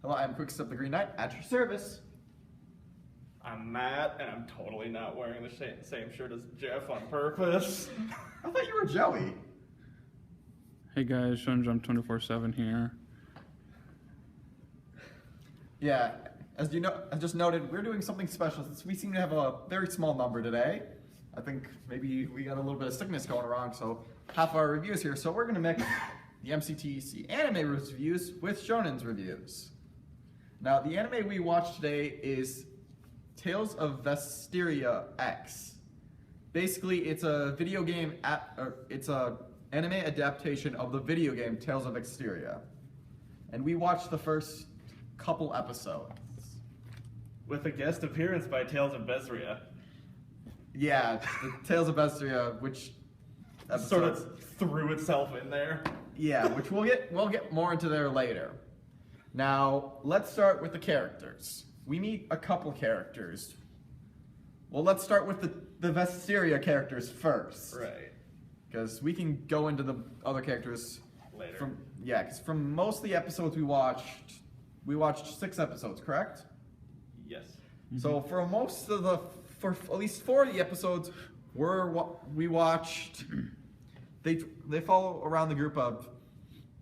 Hello, I'm Quickstep the Green Knight at your service. I'm Matt, and I'm totally not wearing the same shirt as Jeff on purpose. I thought you were Joey. Hey guys, Sean Jump 24/7 here. Yeah, as you know, I just noted, we're doing something special since we seem to have a very small number today. I think maybe we got a little bit of sickness going around, so half our reviews here. So we're gonna mix the MCTC anime reviews with Shonen's reviews. Now, the anime we watched today is Tales of Zestiria X. Basically, it's a video game, it's a anime adaptation of the video game Tales of Zestiria. And we watched the first couple episodes. With a guest appearance by Tales of Zestiria. Yeah, the Tales of Zestiria, which Sort of threw itself in there. Yeah, which we'll get more into there later. Now, let's start with the characters. We meet a couple characters. Well, let's start with the Zestiria characters first. Right. Because we can go into the other characters Later. Because from most of the episodes we watched 6 episodes, correct? Yes. So for for at least 4 of the episodes, we watched. They follow around the group of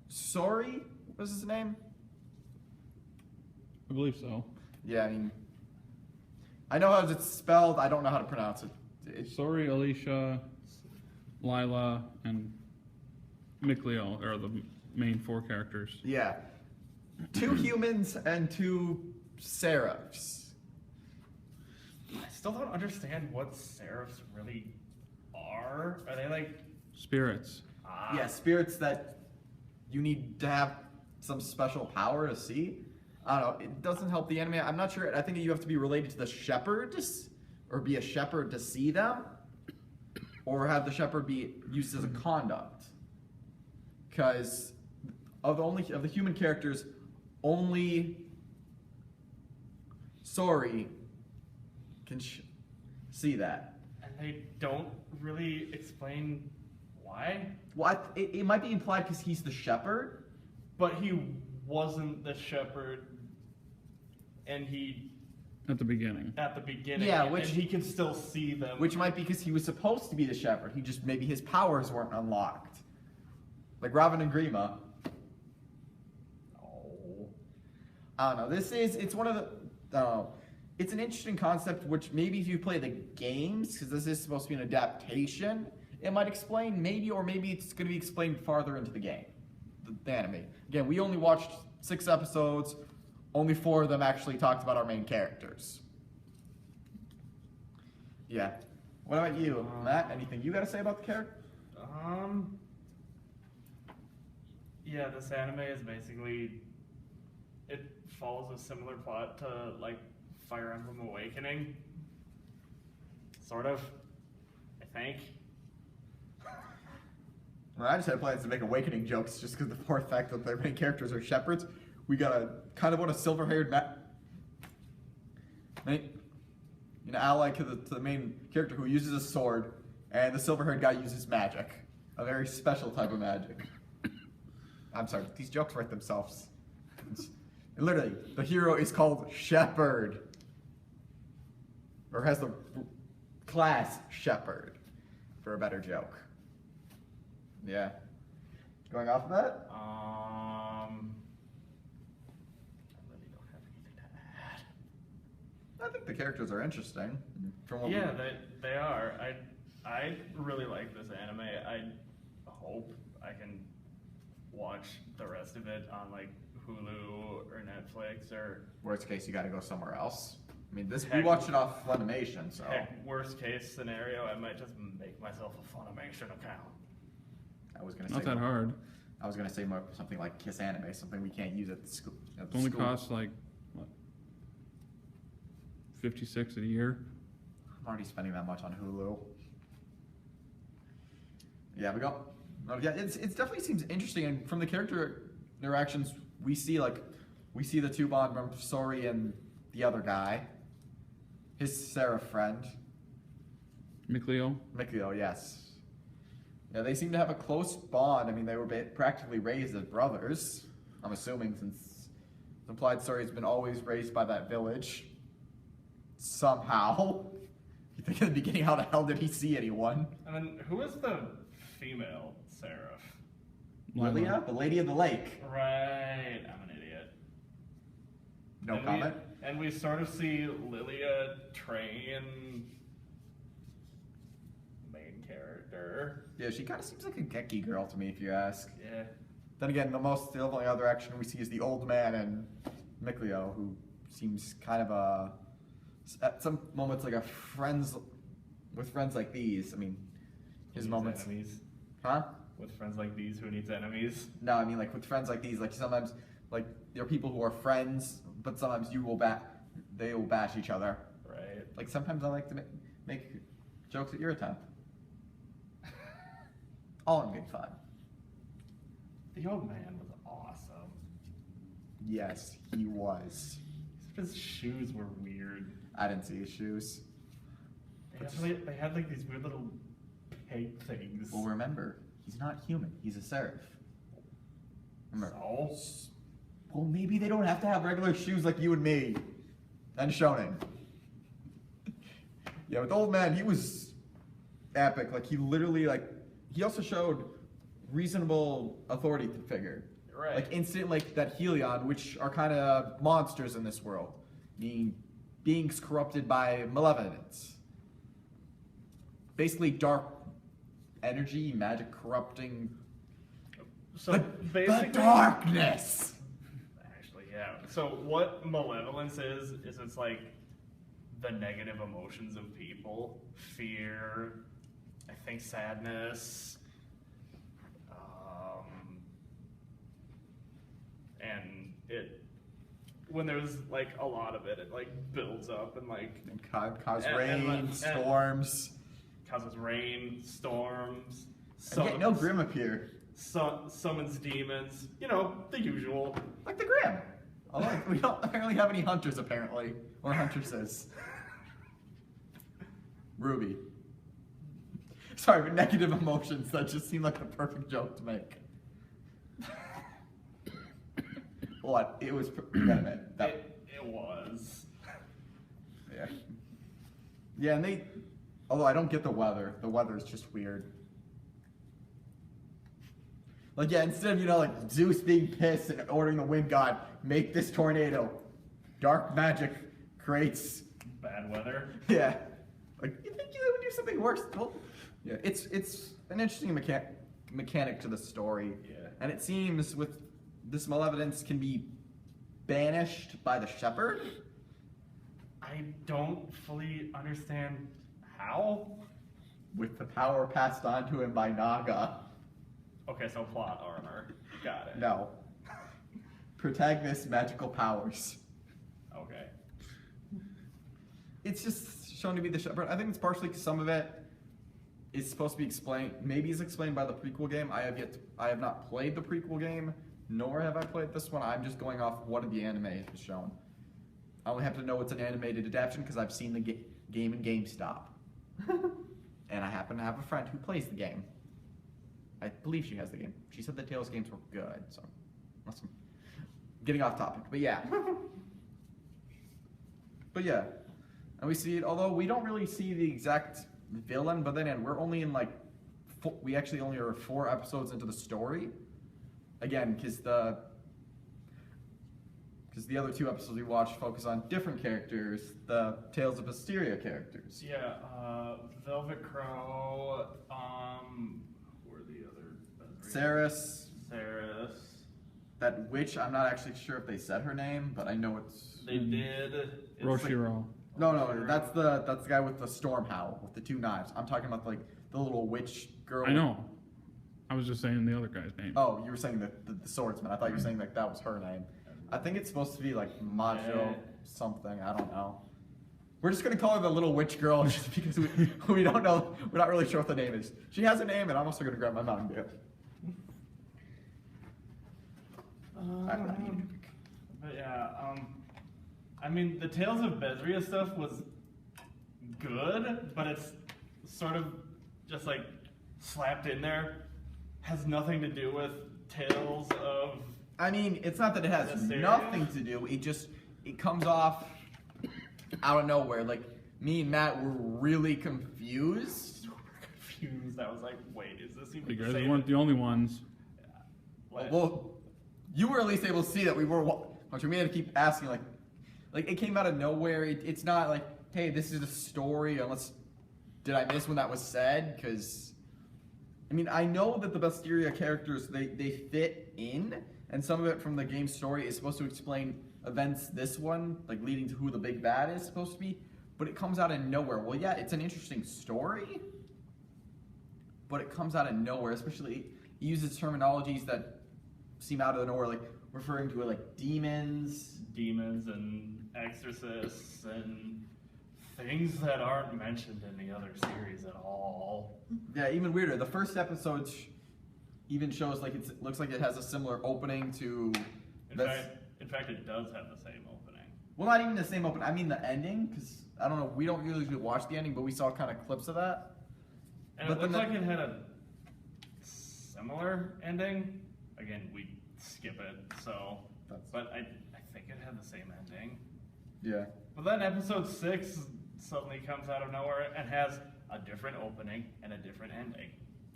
Sorry. What's his name? I believe so. Yeah, I mean, I know how it's spelled. I don't know how to pronounce it. Sorry, Alicia, Lila, and Mikleo are the main 4 characters. Yeah, 2 humans and 2 seraphs. I still don't understand what seraphs really are. Are they like... Spirits. Yeah, spirits that you need to have some special power to see. I don't know. It doesn't help the anime. I'm not sure. I think you have to be related to the shepherd, or be a shepherd to see them, or have the shepherd be used as a conduct. Because of the human characters, only Sorry can see that. And they don't really explain why? Well, it might be implied because he's the shepherd. But he wasn't the shepherd, and he... At the beginning. At the beginning, Yeah, and he can still see them. Which might be because he was supposed to be the shepherd. He just, maybe his powers weren't unlocked. Like Robin and Grima. Oh. I don't know. It's one of the, it's an interesting concept, which maybe if you play the games, because this is supposed to be an adaptation, it might explain, maybe it's going to be explained farther into the game, the anime. Again, we only watched 6 episodes, only 4 of them actually talked about our main characters. Yeah. What about you, Matt? Anything you got to say about the character? Yeah, this anime is basically, it follows a similar plot to, like, Fire Emblem Awakening. Sort of, I think. Well, I just had plans to make Awakening jokes just because the poor fact that their main characters are shepherds. We got a kind of what a silver-haired ally to the main character who uses a sword, and the silver-haired guy uses magic, a very special type of magic. I'm sorry, these jokes write themselves. And literally, the hero is called Shepherd, or has the class Shepherd, for a better joke. Yeah. Going off of that? I really don't have anything to add. I think the characters are interesting. From what Yeah, they are. I really like this anime. I hope I can watch the rest of it on like Hulu or Netflix or... Worst case, you gotta go somewhere else. I mean, we watched it off Funimation, so... Heck, worst case scenario, I might just make myself a Funimation account. I was gonna Not say that hard. I was gonna say more, something like Kiss Anime, something we can't use at the school. It only costs like, what, $56 a year? I'm already spending that much on Hulu. Yeah, we go. Yeah, it definitely seems interesting, and from the character interactions we see the 2 bond from Sorry and the other guy, his seraph friend. Mikleo? Mikleo, yes. Yeah, they seem to have a close bond. I mean, they were practically raised as brothers, I'm assuming, since The implied story has been always raised by that village. Somehow. You think in the beginning, how the hell did he see anyone? And then who is the female seraph? Lilia, the Lady of the Lake. Right, I'm an idiot. No And comment? And we sort of see Lilia train main character. Yeah, she kind of seems like a geeky girl to me, if you ask. Yeah. Then again, the only other action we see is the old man and Mikleo, who seems kind of at some moments like with friends like these. I mean, his Who needs moments. Enemies? Huh? With friends like these, who needs enemies? No, I mean like with friends like these, like sometimes like there are people who are friends, but sometimes they will bash each other. Right. Like sometimes I like to make jokes at your attempt. All in good fun. The old man was awesome. Yes, he was. Except his shoes were weird. I didn't see his shoes. They had like these weird little peg things. Well, remember, he's not human. He's a seraph. Remember. So? Well, maybe they don't have to have regular shoes like you and me. And Shonen. Yeah, with the old man, he was epic. Like, he literally, he also showed reasonable authority figure. Right. Like, instant, like, that Helion, which are kind of monsters in this world. Meaning, beings corrupted by malevolence. Basically, dark energy, magic corrupting. So basically, the darkness! Actually, yeah. So what malevolence is it's like the negative emotions of people. Fear, I think sadness, and when there's like a lot of it like builds up and like And cause And- rain, and- storms. causes rain, storms, And yet no Grim appear. summons demons, the usual. Like the Grim. Although we don't apparently have any hunters, apparently. Or huntresses. Ruby. Sorry, but negative emotions, that just seemed like the perfect joke to make. What? It was, you gotta admit, It was. yeah. Yeah, and although I don't get the weather is just weird. Like, yeah, instead of, like, Zeus being pissed and ordering the wind god, make this tornado. Dark magic creates, Bad weather. yeah. Like, you think you would do something worse? Well, yeah, it's an interesting mechanic to the story. Yeah. And it seems with this malevolence can be banished by the shepherd. I don't fully understand how. With the power passed on to him by Naga. Okay, so plot armor. Got it. No. Protagonist's magical powers. Okay. It's just shown to be the shepherd. I think it's partially because some of it is supposed to be explained. Maybe it's explained by the prequel game. I have not played the prequel game, nor have I played this one. I'm just going off what the anime has shown. I only have to know it's an animated adaptation because I've seen the game in GameStop. And I happen to have a friend who plays the game. I believe she has the game. She said the Tales games were good, so unless I'm getting off topic. But yeah. And we see it, although we don't really see the exact villain, but then we're only in we actually only are 4 episodes into the story. Again, because the other 2 episodes we watched focus on different characters, the Tales of Zestiria characters. Yeah, Velvet Crow, who are the other? Saris, that witch, I'm not actually sure if they said her name, but I know it's... They did. It's Roshiro. No, that's the guy with the storm howl, with the 2 knives. I'm talking about the little witch girl. I know. I was just saying the other guy's name. Oh, you were saying the swordsman. I thought you were saying that was her name. I think it's supposed to be like Majo something. I don't know. We're just gonna call her the little witch girl just because we don't know. We're not really sure what the name is. She has a name, and I'm also gonna grab my Mountain Dew. But yeah, I mean, the Tales of Zestiria stuff was good, but it's sort of just like slapped in there. Has nothing to do with Tales of I mean, it's not that it has Zestiria? nothing to do. It comes off out of nowhere. Like, me and Matt were really confused. Confused. I was like, wait, is this even You the guys same? weren't the only ones. What? Well, you were at least able to see that we were watching. We had to keep asking, like it came out of nowhere. It's not like, hey, this is a story. Unless, did I miss when that was said? Because, I mean, I know that the Zestiria characters, they fit in, and some of it from the game story is supposed to explain events this one, like leading to who the big bad is supposed to be, but it comes out of nowhere. Well, yeah, it's an interesting story, but it comes out of nowhere, especially it uses terminologies that seem out of nowhere, like referring to it like demons. Demons and exorcists and things that aren't mentioned in the other series at all. Yeah, even weirder. The first episode even shows like it looks like it has a similar opening to. In fact, it does have the same opening. Well, not even the same opening. I mean the ending, because I don't know. We don't usually watch the ending, but we saw kind of clips of that. And But it then looked like it had a similar ending. Again, we skip it, so. But I think it had the same ending. Yeah. But then episode 6 suddenly comes out of nowhere and has a different opening and a different ending.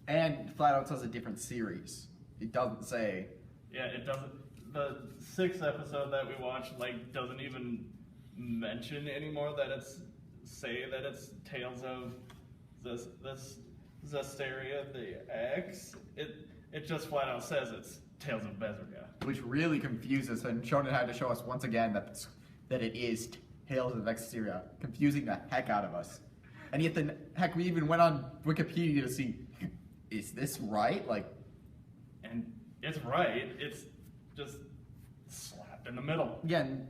And flat out says a different series. It doesn't say. Yeah, it doesn't. The 6th episode that we watched doesn't even mention anymore that it's Tales of this Zestiria the X. It just flat out says it's Tales of Zestiria. Which really confuses, and Shonen had to show us once again that it is Tales of Zestiria, confusing the heck out of us. And yet, we even went on Wikipedia to see, is this right? And it's right. It's just slapped in the middle. Again,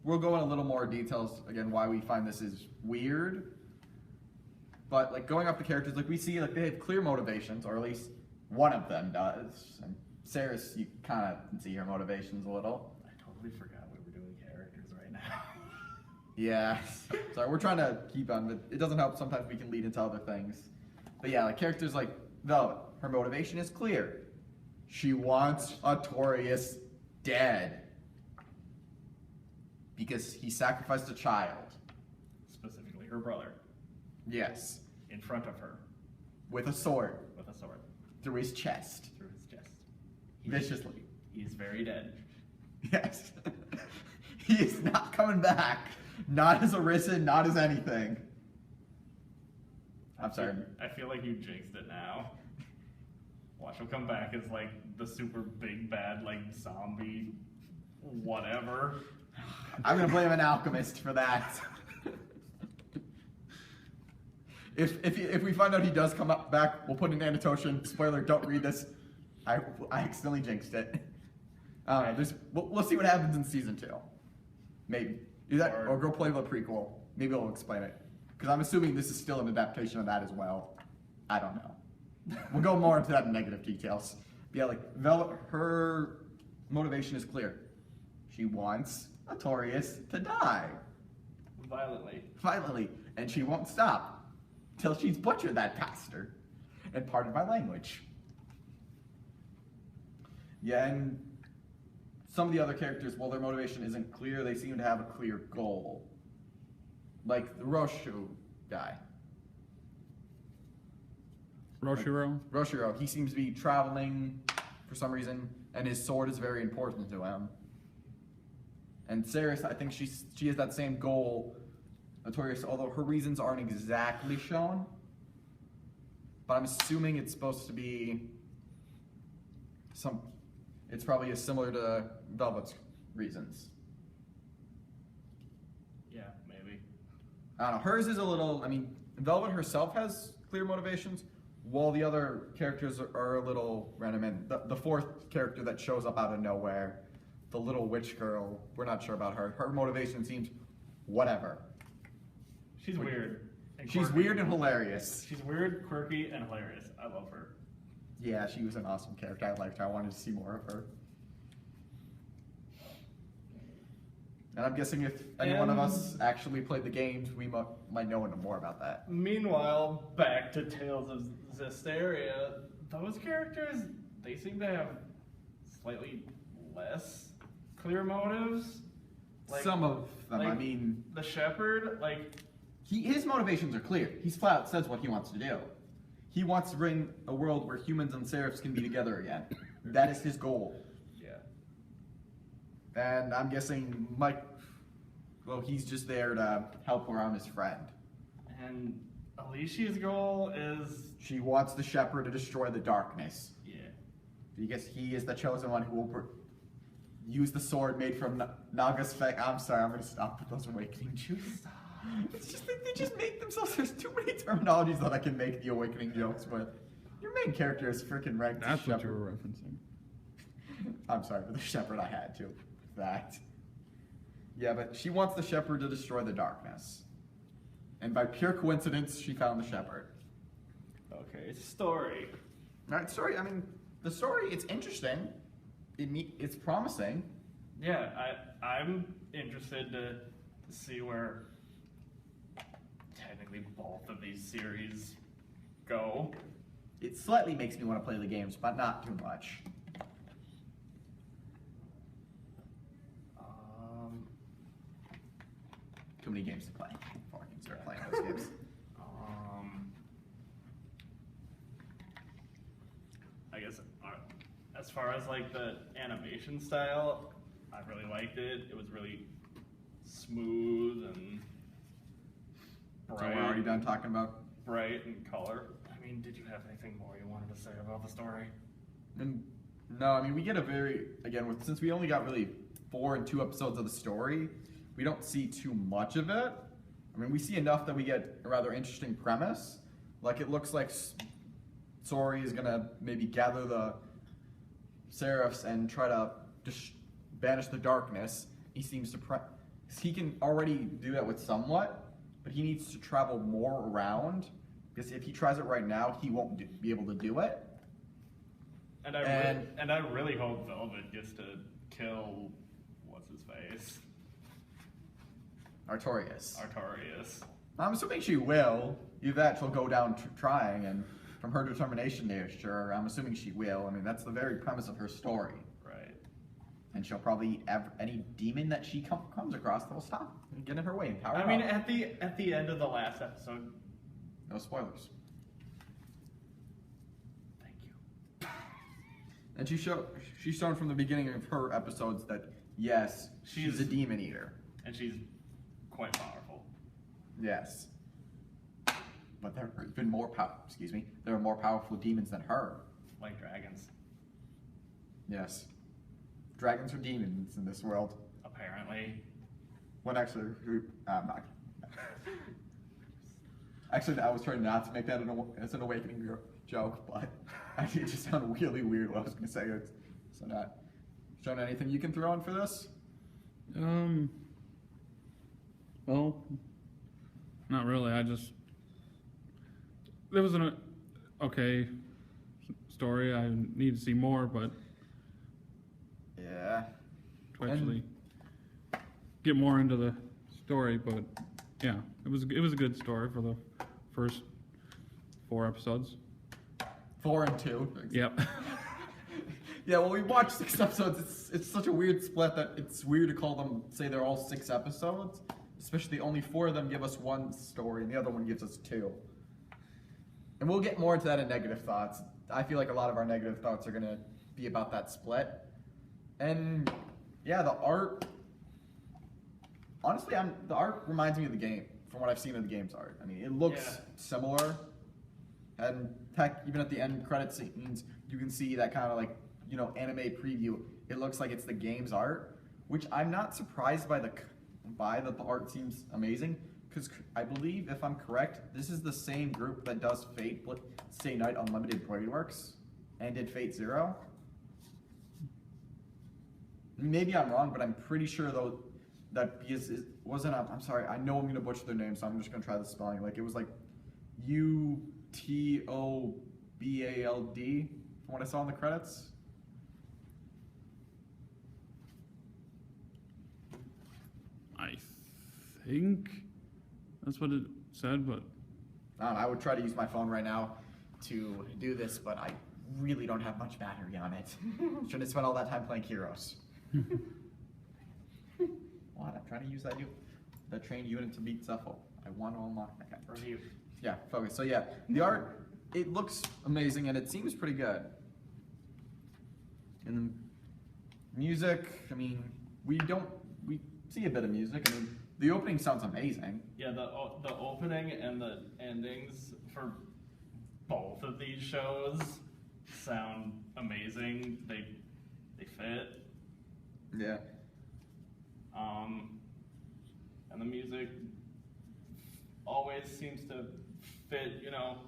we'll go in a little more details, again, why we find this is weird. But, going off the characters, we see, they have clear motivations, or at least one of them does. And Saris, you kind of can see her motivations a little. I totally forgot we were doing characters right now. Yeah. Sorry, we're trying to keep on, but it doesn't help. Sometimes we can lead into other things. But yeah, characters like Velvet, her motivation is clear. She wants Artorias dead. Because he sacrificed a child. Specifically her brother. Yes. In front of her. With a sword. With a sword. Through his chest. Through his chest. Viciously. He is very dead. Yes. He is not coming back. Not as arisen, not as anything. I'm sorry. I feel like you jinxed it now. Watch him come back as the super big bad zombie whatever. I'm gonna blame an alchemist for that. If we find out he does come back, we'll put an annotation. Spoiler: don't read this. I accidentally jinxed it. We'll see what happens in season 2. Maybe do that, or go play the prequel. Maybe I'll explain it. Because I'm assuming this is still an adaptation of that as well. I don't know. We'll go more into that in negative details. But yeah, Velvet, her motivation is clear. She wants Artorias to die. Violently. And she won't stop. Till she's butchered that bastard. And pardon my language. Yeah, and some of the other characters, while their motivation isn't clear, they seem to have a clear goal. Like the Roshu guy. Roshiro, he seems to be traveling for some reason, and his sword is very important to him. And Saris, I think she has that same goal, Notorious, although her reasons aren't exactly shown. But I'm assuming it's supposed to be it's probably as similar to Velvet's reasons. Yeah, maybe. I don't know. Hers is a little, Velvet herself has clear motivations, while the other characters are a little random. And the fourth character that shows up out of nowhere, the little witch girl, we're not sure about her. Her motivation seems whatever. She's weird. She's weird and hilarious. She's weird, quirky, and hilarious. I love her. Yeah, she was an awesome character. I liked her. I wanted to see more of her. And I'm guessing if any one of us actually played the games, we might know more about that. Meanwhile, back to Tales of Zestiria, those characters, they seem to have slightly less clear motives. Some of them, I like, mean, the shepherd, like, his motivations are clear. He's flat out says what he wants to do. He wants to bring a world where humans and seraphs can be together again. That is his goal. yeah. And I'm guessing he's just there to help around his friend. And Alicia's goal is, She wants the shepherd to destroy the darkness. yeah. Because he is the chosen one who will use the sword made from Naga's fang. I'm sorry, I'm going to stop with those awakening jokes. It's just they just make themselves. There's too many terminologies that I can make the awakening jokes, but your main character is freaking ranked as That's what you shepherd. were referencing. I'm sorry, but the shepherd I had to. That. Yeah, but she wants the shepherd to destroy the darkness. And by pure coincidence, she found the shepherd. Okay, story. Alright, story, I mean, the story, it's interesting. It's promising. Yeah, I'm interested to see where technically both of these series go. It slightly makes me want to play the games, but not too much. Too many games to play before I can start playing those games. I guess as far as like the animation style, I really liked it. It was really smooth and So bright. we're already done talking about. Bright and color. I mean, did you have anything more you wanted to say about the story? And no, I mean we get since we only got really 4 and 2 episodes of the story, we don't see too much of it. I mean we see enough that we get a rather interesting premise. Like it looks like Sori is gonna maybe gather the seraphs and try to banish the darkness. He seems to he can already do that with somewhat, but he needs to travel more around because if he tries it right now, he won't be able to do it. And I really hope Velvet gets to kill what's his face, Artorias. Artorias. I'm assuming she will. Either that, she'll go down trying, and from her determination there, sure, I'm assuming she will. I mean, that's the very premise of her story. Right. And she'll probably eat any demon that she comes across that will stop and get in her way and power I mean, up. at the end of the last episode. No spoilers. Thank you. And she's shown from the beginning of her episodes that, yes, she's a demon eater. And she's quite powerful. Yes. But there have been more there are more powerful demons than her. Like dragons, Yes. Dragons are demons in this world. apparently. When actually, I'm not. Actually, I was trying not to make that as an awakening joke, but actually it just sounded really weird what I was going to say. So not. Shown anything you can throw in for this? Well, not really. There was an okay story. I need to see more, but Yeah. to actually get more into the story. But yeah, it was a good story for the first 4 episodes. 4 and 2. Yep. Yeah, well, we watched 6 episodes. It's such a weird split that it's weird to call them, say they're all 6 episodes. Especially only 4 of them give us 1 story and the other one gives us 2. And we'll get more into that in negative thoughts. I feel like a lot of our negative thoughts are going to be about that split. And yeah, the art, honestly, the art reminds me of the game, from what I've seen of the game's art. I mean, it looks similar. And heck, even at the end credit scenes, you can see that kind of like, anime preview. It looks like it's the game's art, which I'm not surprised by. The art seems amazing, because I believe, if I'm correct, this is the same group that does Fate Stay Night Unlimited Blade Works and did Fate Zero. Maybe I'm wrong, but I'm pretty sure though that because it wasn't I'm sorry, I know I'm gonna butcher their name, so I'm just gonna try the spelling. Like it was like UTOBALD from what I saw in the credits. I think that's what it said, but I would try to use my phone right now to do this, but I really don't have much battery on it. Shouldn't have spent all that time playing Heroes. What? I'm trying to use that trained unit to beat Zephyl. I want to unlock that guy. Review. Yeah, focus. So yeah, the art, it looks amazing and it seems pretty good. And the music, I mean, we see a bit of music. I mean, the opening sounds amazing. Yeah, the opening and the endings for both of these shows sound amazing. They fit. Yeah. And the music always seems to fit, you know,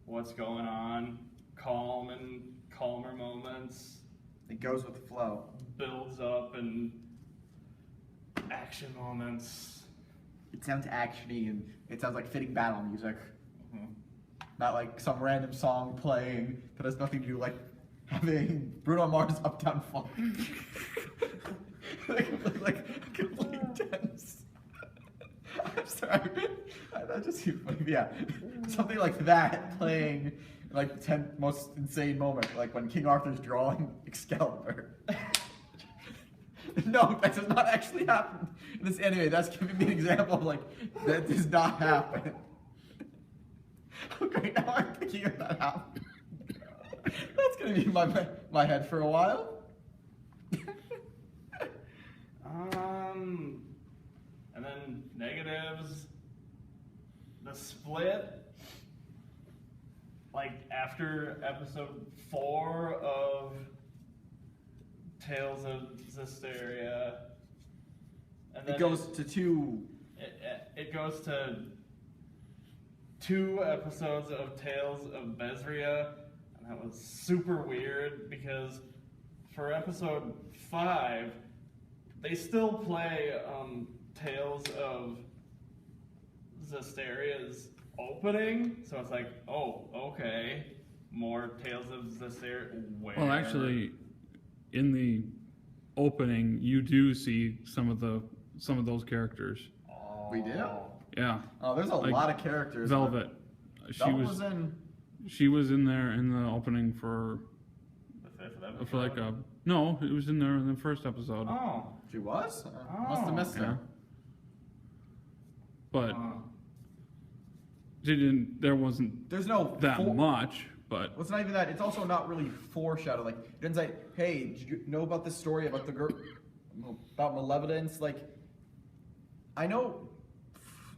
what's going on. Calm and calmer moments. It goes with the flow. Builds up and action moments. It sounds actiony and it sounds like fitting battle music. Mm-hmm. Not like some random song playing that has nothing to do like having Bruno Mars Uptown Funk. like completely tense. I'm sorry. That just seems funny. Yeah. Something like that playing like the 10th most insane moment, like when King Arthur's drawing Excalibur. No, that does not actually happen in this anime. That's giving me an example of like that does not happen. Okay, now I'm thinking of that happening. That's gonna be my head for a while. And then negatives. The split, like after episode 4 of Tales of Zestiria, and then It goes to 2. It goes to 2 episodes of Tales of Zestiria, and that was super weird because for episode 5, they still play Tales of Zestiria's opening, so it's like, oh, okay, more Tales of Zestiria. Where? Well, actually, in the opening, you do see some of those characters. Oh. We do? Yeah, Oh, there's a Like lot of characters. Velvet. Velvet was in. She was in there in the opening for The 5th episode? for like a no. It was in there in the first episode. Oh. She was? Must have missed Yeah. her. But Oh. she didn't. There wasn't There's no that much. But Well, it's not even that. It's also not really foreshadowed. Like, it doesn't say, hey, did you know about this story about the girl, about malevolence? Like, I know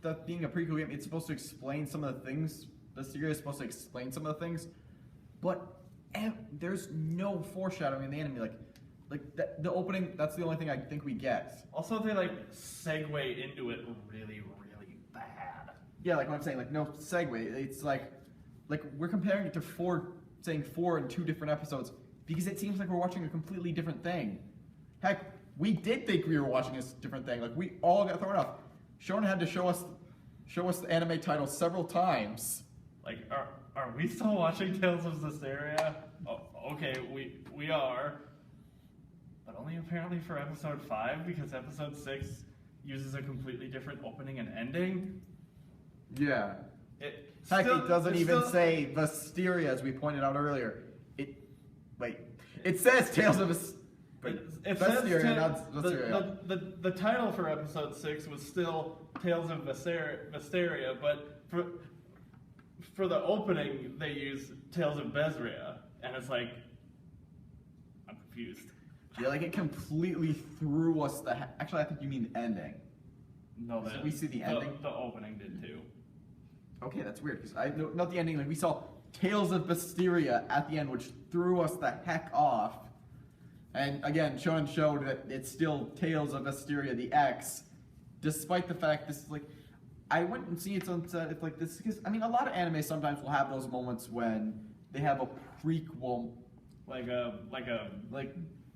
that being a prequel game, it's supposed to explain some of the things. The series is supposed to explain some of the things. But there's no foreshadowing in the anime. Like the opening, that's the only thing I think we get. Also, they like segue into it really, really bad. Yeah, like what I'm saying, like, no segue. It's like we're comparing it to 4 in 2 different episodes because it seems like we're watching a completely different thing. Heck, we did think we were watching a different thing. Like, we all got thrown off. Shonen had to show us the anime title several times. Like, are we still watching Tales of Zestiria? Oh, okay, we are, but only apparently for episode 5 because episode 6 uses a completely different opening and ending. Yeah. It Heck, still- it doesn't it's even still- say Zestiria, as we pointed out earlier. It says Tales of It says Zestiria, not Zestiria. the title for episode 6 was still Tales of Zestiria, but for the opening they use Tales of Zestiria, and it's like, I'm confused. Yeah, like it completely threw us actually, I think you mean the ending. No, So we see the ending? The opening did too. Okay, that's weird, because not the ending, like we saw Tales of Zestiria at the end, which threw us the heck off. And again, Shonen showed that it's still Tales of Zestiria, the X, despite the fact this is like, I wouldn't see it on set if like this, because I mean, a lot of anime sometimes will have those moments when they have a prequel, Like a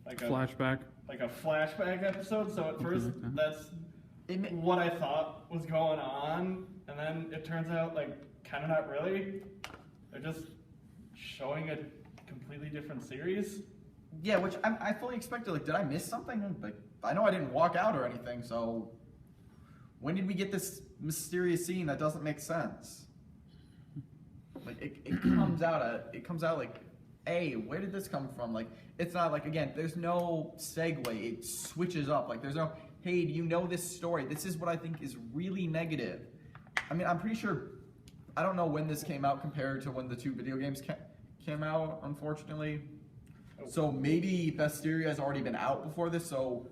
flashback. like a flashback episode. So at first, like that. that's what I thought was going on, and then it turns out like kind of not really. They're just showing a completely different series. yeah, which I fully expected. Like, did I miss something? Like, I know I didn't walk out or anything, so when did we get this mysterious scene that doesn't make sense? Like, it comes out like hey, where did this come from? Like, it's not like, again, there's no segue. It switches up. Like, there's no, hey, do you know this story? This is what I think is really negative. I mean, I'm pretty sure, I don't know when this came out compared to when the 2 video games came out, unfortunately. So maybe Zestiria has already been out before this, so,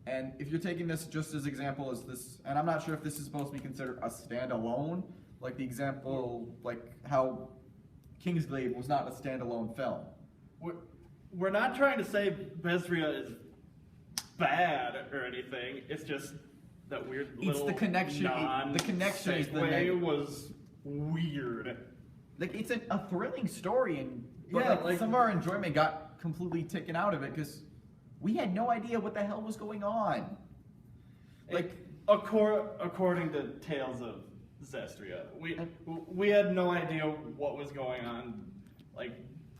and if you're taking this just as example as this, and I'm not sure if this is supposed to be considered a standalone, like the example, like how Kingsglaive was not a standalone film. We're not trying to say Zestiria is bad or anything. It's just that weird little It's the connection. The connection is the segue was weird. Like, it's a thrilling story, and Yeah, like some of our enjoyment got completely taken out of it because we had no idea what the hell was going on. Like, according to Tales of Zestria, we had no idea what was going on, like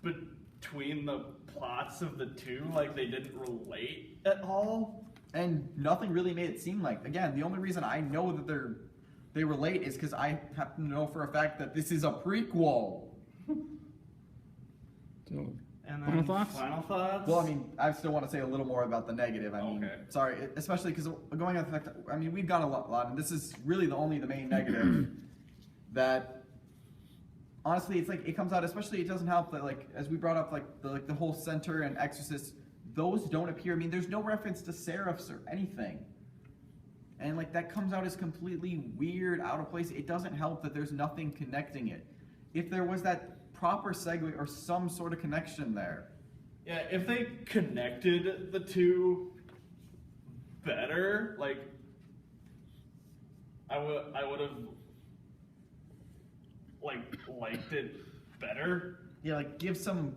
between the plots of the 2. Like, they didn't relate at all, and nothing really made it seem like. Again, the only reason I know that they relate is because I happen to know for a fact that this is a prequel. So, And final thoughts? Final thoughts? Well, I mean, I still want to say a little more about the negative. I mean, Okay. sorry, especially because going on the fact that, I mean, we've gone a lot, and this is really the main negative that, honestly, it's like, it comes out, especially it doesn't help that, like, as we brought up, like the whole center and exorcist, those don't appear. I mean, there's no reference to seraphs or anything. And, like, that comes out as completely weird, out of place. It doesn't help that there's nothing connecting it. If there was that proper segue or some sort of connection there. Yeah, if they connected the 2 better, like, I would have liked it better. Yeah, like, give some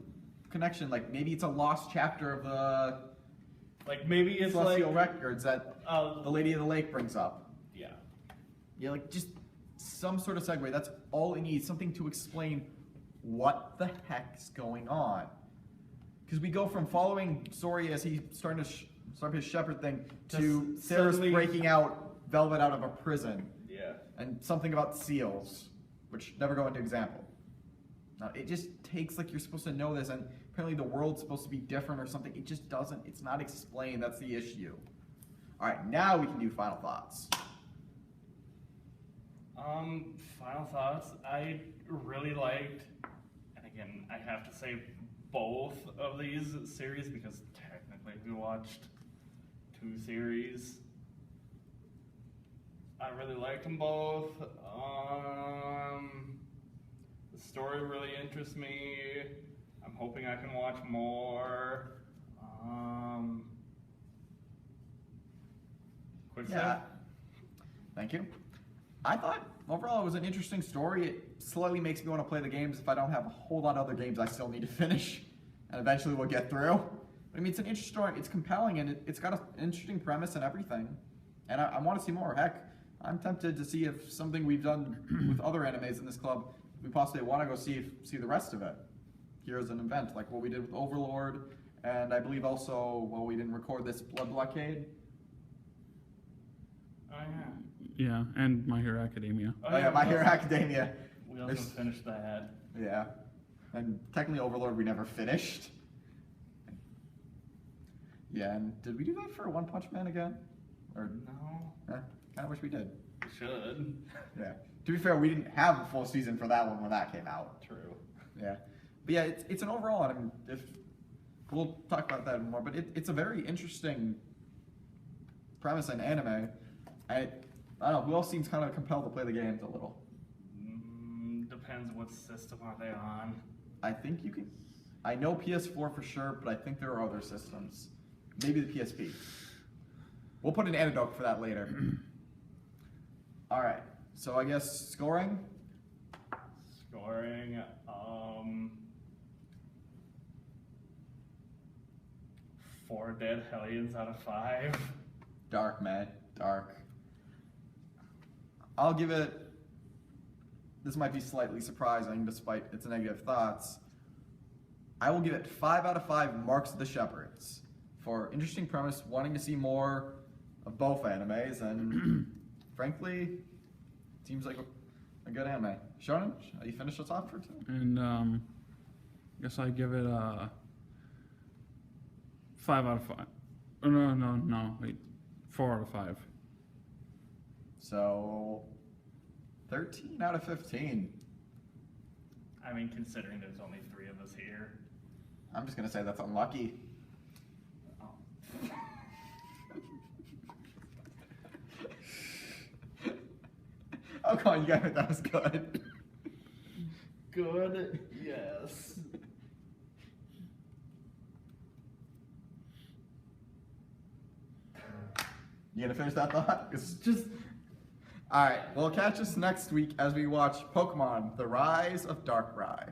connection. Like, maybe it's a lost chapter of the Like, maybe it's Celestial like Records that the Lady of the Lake brings up. yeah. Yeah, like, just some sort of segue. That's all it needs. Something to explain what the heck's going on. Because we go from following Sori as he's starting to start his shepherd thing to Just Sarah's suddenly- breaking out Velvet out of a prison. Yeah. And something about seals, which never go into example. Now, it just takes, like, you're supposed to know this, and apparently the world's supposed to be different or something. It just doesn't. It's not explained. That's the issue. All right, now we can do final thoughts. Final thoughts. I really liked, and again, I have to say both of these series because technically we watched 2 series. I really liked them both. The story really interests me. I'm hoping I can watch more. Quick Yeah. save? Thank you. I thought overall it was an interesting story. It slowly makes me want to play the games if I don't have a whole lot of other games I still need to finish, and eventually we'll get through. I mean, it's an interesting story. It's compelling, and it's got an interesting premise and everything. And I want to see more. Heck, I'm tempted to see if something we've done with other animes in this club, we possibly want to go see the rest of it here as an event, like what we did with Overlord, and I believe also, well, we didn't record this Blood Blockade. Oh yeah. Yeah, and My Hero Academia. Oh yeah, My Hero Academia. We also There's- finished that. Yeah. And technically Overlord we never finished. Yeah, and did we do that for One Punch Man again? Or No, kind of wish we did. we should. Yeah. To be fair, we didn't have a full season for that one when that came out. True. Yeah. But yeah, it's an overall, I mean, if we'll talk about that more, but it's a very interesting premise in anime. I don't know, who else seems kind of compelled to play the games a little? Depends what system are they on. I think you can. I know PS4 for sure, but I think there are other systems. Maybe the PSP. We'll put an antidote for that later. All right. So I guess scoring. Scoring, 4 dead hellions out of 5. Dark, man. Dark. I'll give it. This might be slightly surprising, despite its negative thoughts. I will give it 5 out of 5 Marks of the Shepherds for interesting premise, wanting to see more of both animes, and frankly, seems like a good anime. Shonen, you finish us off for today? And guess I give it a 5 out of 5. Oh, no, wait. 4 out of 5. So 13 out of 15. I mean, considering there's only 3 of us here. I'm just gonna say that's unlucky. Oh. Oh, come on, you got it. That was good. Good, yes. You gonna finish that thought? It's just. Alright, well, catch us next week as we watch Pokemon The Rise of Darkrai.